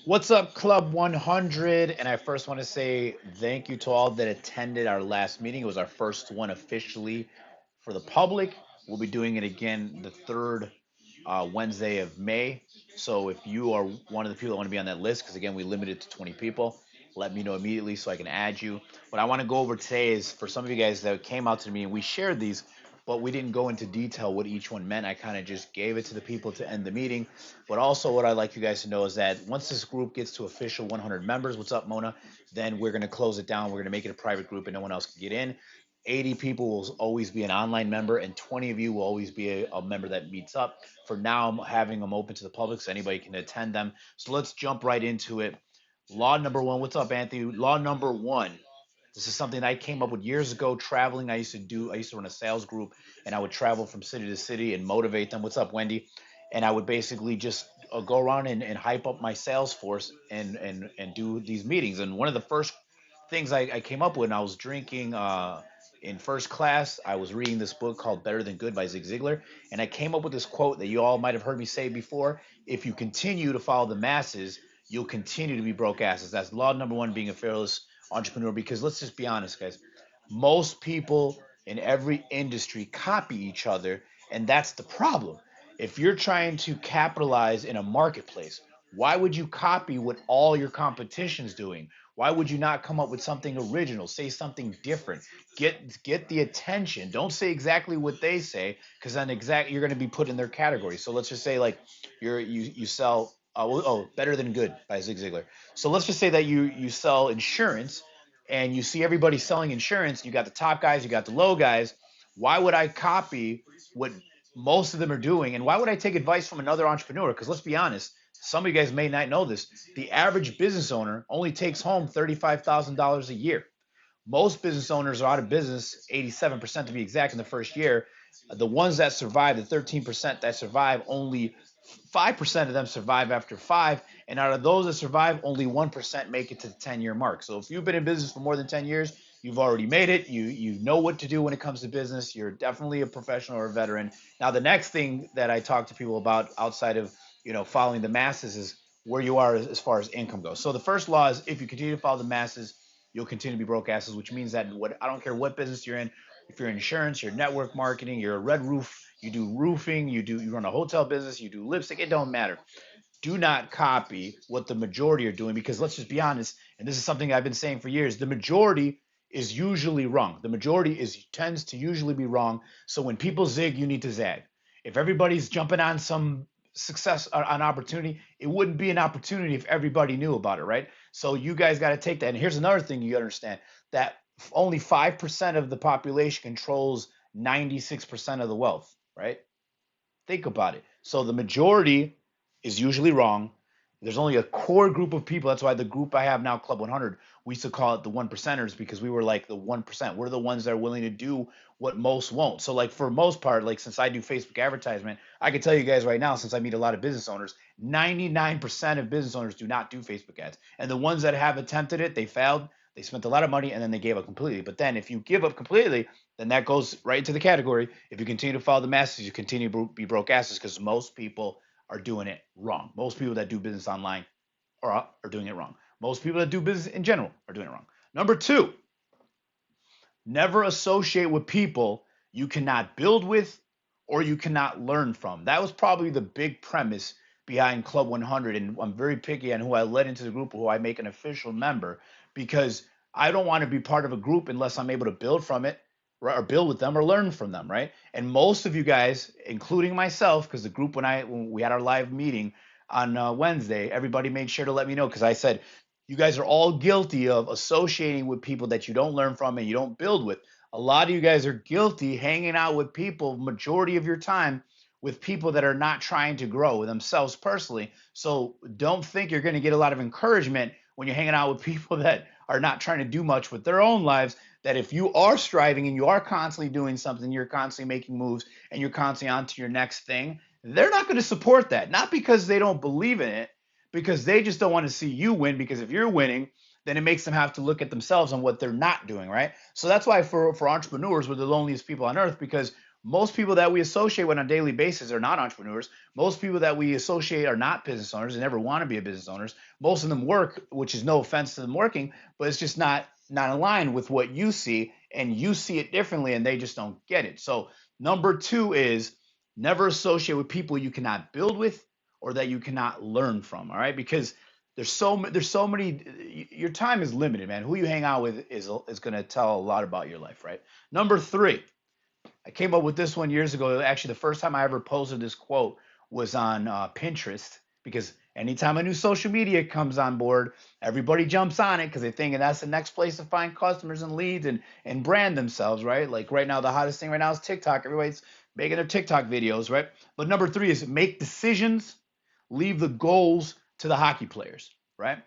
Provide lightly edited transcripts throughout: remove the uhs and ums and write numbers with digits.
What's up, Club 100? And I first want to say thank you to all that attended our last meeting. It was our first one officially for the public. We'll be doing it again the third Wednesday of May. So if you are one of the people that want to be on that list, because again, we limited it to 20 people, let me know immediately so I can add you. What I want to go over today is for some of you guys that came out to me and we shared these, but we didn't go into detail what each one meant. I kind of just gave it to the people to end the meeting. But also, what I'd like you guys to know is that once this group gets to official 100 members, what's up, Mona? Then we're going to close it down. We're going to make it a private group and no one else can get in. 80 people will always be an online member, and 20 of you will always be a member that meets up. For now, I'm having them open to the public so anybody can attend them. So let's jump right into it. Law number one. What's up, Anthony? Law number one. This is something I came up with years ago traveling. I used to run a sales group and I would travel from city to city and motivate them. What's up, Wendy? And I would basically just go around and hype up my sales force and do these meetings. And one of the first things I came up with, and I was drinking in first class, I was reading this book called Better Than Good by Zig Ziglar. And I came up with this quote that you all might have heard me say before. If you continue to follow the masses, you'll continue to be broke asses. That's law number one, being a fearless entrepreneur. Because let's just be honest, guys, most people in every industry copy each other, and that's the problem. If you're trying to capitalize in a marketplace, why would you copy what all your competition's doing? Why would you not come up with something original? Say something different. Get the attention. Don't say exactly what they say, because then you're going to be put in their category. So let's just say like you sell Better Than Good by Zig Ziglar. So let's just say that you sell insurance and you see everybody selling insurance. You got the top guys, you got the low guys. Why would I copy what most of them are doing? And why would I take advice from another entrepreneur? Because let's be honest, some of you guys may not know this. The average business owner only takes home $35,000 a year. Most business owners are out of business, 87% to be exact, in the first year. The ones that survive, the 13% that survive, only 5% of them survive after five. And out of those that survive, only 1% make it to the 10-year mark. So if you've been in business for more than 10 years, you've already made it. You know what to do when it comes to business. You're definitely a professional or a veteran. Now, the next thing that I talk to people about outside of following the masses is where you are as far as income goes. So the first law is if you continue to follow the masses, you'll continue to be broke asses, which means that I don't care what business you're in, if you're in insurance, you're network marketing, you're a red roof, you do roofing, you run a hotel business, you do lipstick, it don't matter. Do not copy what the majority are doing, because let's just be honest, and this is something I've been saying for years, the majority is usually wrong. The majority tends to usually be wrong. So when people zig, you need to zag. If everybody's jumping on some success an opportunity, it wouldn't be an opportunity if everybody knew about it, right? So you guys got to take that. And here's another thing you understand, that only 5% of the population controls 96% of the wealth, right? Think about it. So the majority is usually wrong. There's only a core group of people. That's why the group I have now, Club 100, we used to call it the one percenters, because we were like the 1%. We're the ones that are willing to do what most won't. So like for most part, like since I do Facebook advertisement, I can tell you guys right now, since I meet a lot of business owners, 99% of business owners do not do Facebook ads. And the ones that have attempted it, they failed. They spent a lot of money and then they gave up completely. But then if you give up completely, then that goes right into the category. If you continue to follow the masses, you continue to be broke asses, because most people are doing it wrong. Most people that do business online are doing it wrong. Most people that do business in general are doing it wrong. Number two, never associate with people you cannot build with or you cannot learn from. That was probably the big premise behind Club 100. And I'm very picky on who I let into the group, who I make an official member, because I don't want to be part of a group unless I'm able to build from it, right, or build with them or learn from them, right? And most of you guys, including myself, because the group when we had our live meeting on Wednesday, everybody made sure to let me know, because I said you guys are all guilty of associating with people that you don't learn from and you don't build with. A lot of you guys are guilty hanging out with people majority of your time with people that are not trying to grow themselves personally. So don't think you're going to get a lot of encouragement when you're hanging out with people that are not trying to do much with their own lives. That if you are striving and you are constantly doing something, you're constantly making moves and you're constantly on to your next thing, they're not going to support that. Not because they don't believe in it, because they just don't want to see you win. Because if you're winning, then it makes them have to look at themselves on what they're not doing, right? So that's why for entrepreneurs, we're the loneliest people on earth, because Most people that we associate with on a daily basis are not entrepreneurs. Most people that we associate are not business owners and never want to be a business owners. Most of them work, which is no offense to them working, but it's just not aligned with what you see, and you see it differently, and they just don't get it. So number two is never associate with people you cannot build with or that you cannot learn from. All right, because there's so many. Your time is limited, man. Who you hang out with is going to tell a lot about your life, right? Number three, I came up with this one years ago. Actually, the first time I ever posted this quote was on Pinterest, because anytime a new social media comes on board, everybody jumps on it because they think that's the next place to find customers and leads and brand themselves, right? Like right now, the hottest thing right now is TikTok. Everybody's making their TikTok videos, right? But number three is make decisions, leave the goals to the hockey players, right?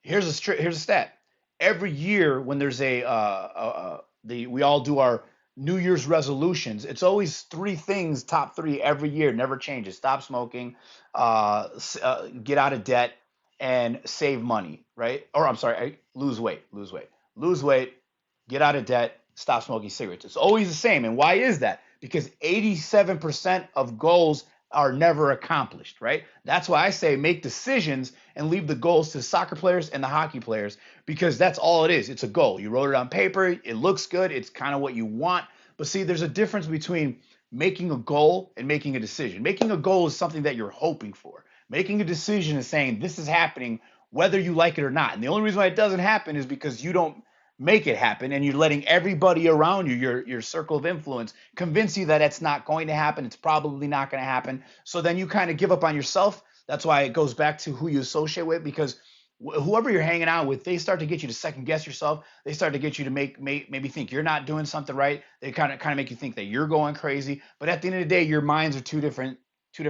Here's a stat. Every year when there's we all do our New Year's resolutions. It's always three things, top three every year, never changes. Stop smoking, get out of debt, and save money, right? Or I'm sorry, lose weight, get out of debt, stop smoking cigarettes. It's always the same. And why is that? Because 87% of goals are never accomplished, right? That's why I say make decisions and leave the goals to the soccer players and the hockey players, because that's all it is. It's a goal. You wrote it on paper. It looks good. It's kind of what you want. But see, there's a difference between making a goal and making a decision. Making a goal is something that you're hoping for. Making a decision is saying this is happening whether you like it or not. And the only reason why it doesn't happen is because you don't make it happen, and you're letting everybody around you, your circle of influence, convince you that it's not going to happen. It's probably not going to happen. So then you kind of give up on yourself. That's why it goes back to who you associate with, because whoever you're hanging out with, they start to get you to second guess yourself. They start to get you to maybe think you're not doing something right. They kind of make you think that you're going crazy. But at the end of the day, your minds are two different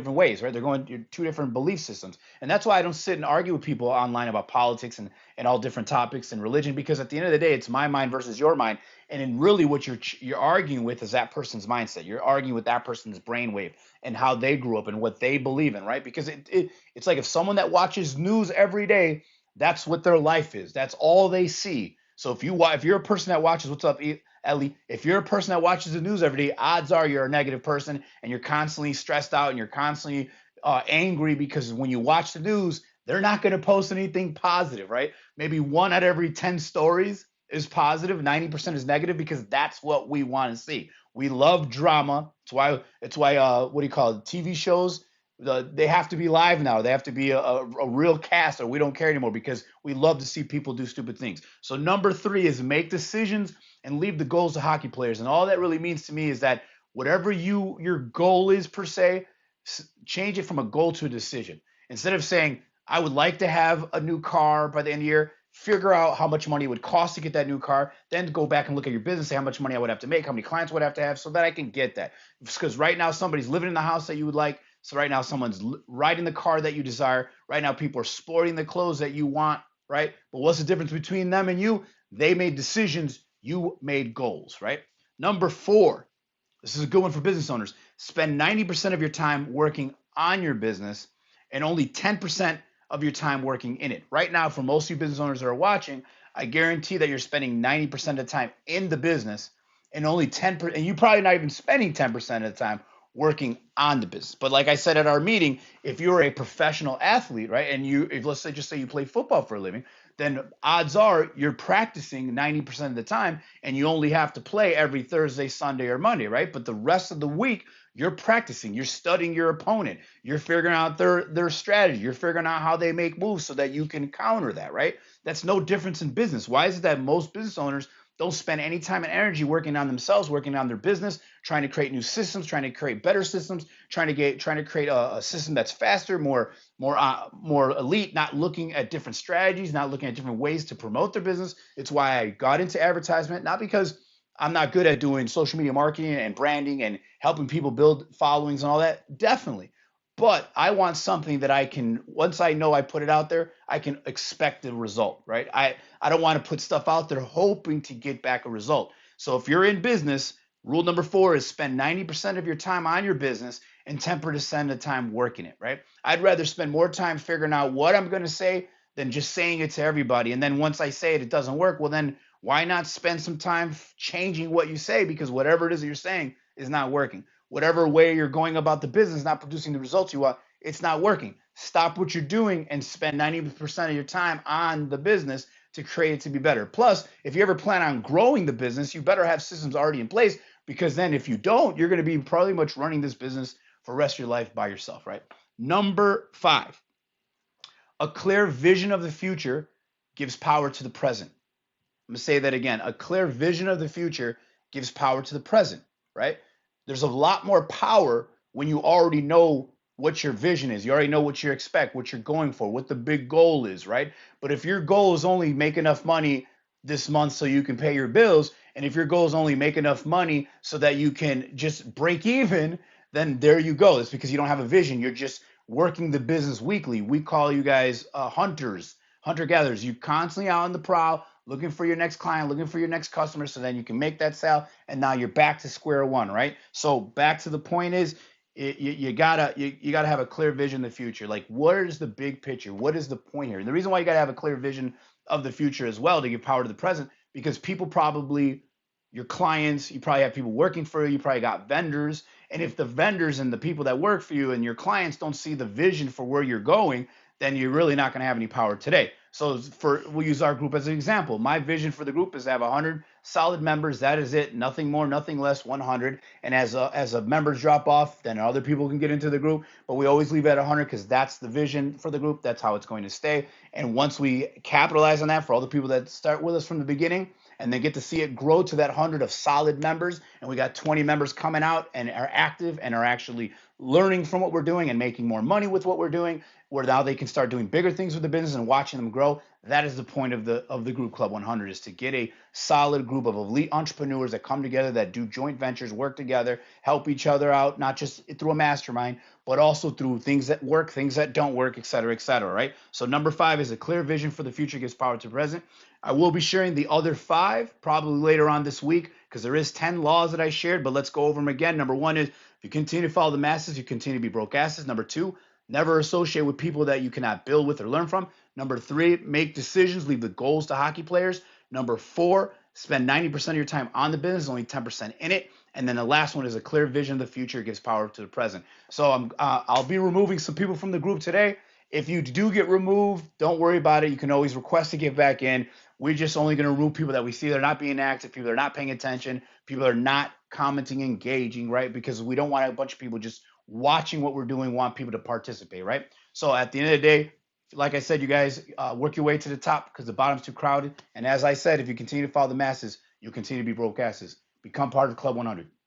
ways, right? They're going two different belief systems. And that's why I don't sit and argue with people online about politics and all different topics and religion, because at the end of the day, it's my mind versus your mind. And then really what you're arguing with is that person's mindset. You're arguing with that person's brainwave and how they grew up and what they believe in, right? Because it's like if someone that watches news every day, that's what their life is. That's all they see. So if you're a person that watches, what's up, Ellie? If you're a person that watches the news every day, odds are you're a negative person and you're constantly stressed out and you're constantly angry, because when you watch the news, they're not going to post anything positive, right? Maybe one out of every 10 stories is positive, 90% is negative, because that's what we want to see. We love drama. It's why what do you call it? TV shows, they have to be live now. They have to be a real cast, or we don't care anymore, because we love to see people do stupid things. So number three is make decisions and leave the goals to hockey players. And all that really means to me is that whatever your goal is per se, change it from a goal to a decision. Instead of saying, I would like to have a new car by the end of the year, figure out how much money it would cost to get that new car, then go back and look at your business, say how much money I would have to make, how many clients would I have to have, so that I can get that. Because right now somebody's living in the house that you would like. So right now someone's riding the car that you desire. Right now people are sporting the clothes that you want, right? But what's the difference between them and you? They made decisions, you made goals, right? Number four, this is a good one for business owners. Spend 90% of your time working on your business and only 10% of your time working in it. Right now, for most of you business owners that are watching, I guarantee that you're spending 90% of the time in the business and only 10%, and you're probably not even spending 10% of the time working on the business. But like I said at our meeting, if you're a professional athlete, right, and let's say just say you play football for a living, then odds are you're practicing 90% of the time, and you only have to play every Thursday, Sunday, or Monday, right? But the rest of the week, you're practicing, you're studying your opponent, you're figuring out their strategy, you're figuring out how they make moves so that you can counter that, right? That's no difference in business. Why is it that most business owners don't spend any time and energy working on themselves, working on their business, trying to create new systems, trying to create better systems, trying to create a system that's faster, more elite, not looking at different strategies, not looking at different ways to promote their business? It's why I got into advertisement, not because I'm not good at doing social media marketing and branding and helping people build followings and all that. Definitely. But I want something that I can, once I know I put it out there, I can expect the result, right? I don't want to put stuff out there hoping to get back a result. So if you're in business, rule number four is spend 90% of your time on your business and 10% of the time working it, right? I'd rather spend more time figuring out what I'm going to say than just saying it to everybody. And then once I say it, it doesn't work. Well, then why not spend some time changing what you say? Because whatever it is that you're saying is not working. Whatever way you're going about the business, not producing the results you want, it's not working. Stop what you're doing and spend 90% of your time on the business to create it to be better. Plus, if you ever plan on growing the business, you better have systems already in place, because then if you don't, you're going to be probably much running this business for the rest of your life by yourself, right? Number 5, a clear vision of the future gives power to the present. I'm going to say that again. A clear vision of the future gives power to the present, right? There's a lot more power when you already know what your vision is. You already know what you expect, what you're going for, what the big goal is, right? But if your goal is only make enough money this month so you can pay your bills, and if your goal is only make enough money so that you can just break even, then there you go. It's because you don't have a vision. You're just working the business weekly. We call you guys hunters, hunter gatherers. You constantly out on the prowl, looking for your next client, looking for your next customer, so then you can make that sale, and now you're back to square one, right? So back to the point is, you gotta have a clear vision of the future. Like, what is the big picture? What is the point here? And the reason why you gotta have a clear vision of the future as well, to give power to the present, because people probably, your clients, you probably have people working for you, you probably got vendors, and if the vendors and the people that work for you and your clients don't see the vision for where you're going, then you're really not going to have any power today. So we'll use our group as an example. My vision for the group is to have 100 solid members. That is it. Nothing more, nothing less. 100. And as a members drop off, then other people can get into the group. But we always leave it at 100 because that's the vision for the group. That's how it's going to stay. And once we capitalize on that for all the people that start with us from the beginning, and then get to see it grow to that 100 of solid members, and we got 20 members coming out and are active and are actually learning from what we're doing and making more money with what we're doing, where now they can start doing bigger things with the business and watching them grow. That is the point of the group Club 100, is to get a solid group of elite entrepreneurs that come together, that do joint ventures, work together, help each other out, not just through a mastermind, but also through things that work, things that don't work, et cetera, right? So number 5 is a clear vision for the future gives power to the present. I will be sharing the other 5 probably later on this week, because there is 10 laws that I shared, but let's go over them again. Number 1 is, if you continue to follow the masses, you continue to be broke asses. Number 2, never associate with people that you cannot build with or learn from. Number 3, make decisions, leave the goals to hockey players. Number 4, spend 90% of your time on the business, only 10% in it. And then the last one is a clear vision of the future gives power to the present. So I'll be removing some people from the group today. If you do get removed, don't worry about it. You can always request to get back in. We're just only going to remove people that we see they're not being active, people that are not paying attention, people that are not commenting, engaging, right? Because we don't want a bunch of people just watching what we're doing, want people to participate, right? So at the end of the day, like I said, you guys work your way to the top, because the bottom's too crowded. And as I said, if you continue to follow the masses, you'll continue to be broke asses. Become part of Club 100.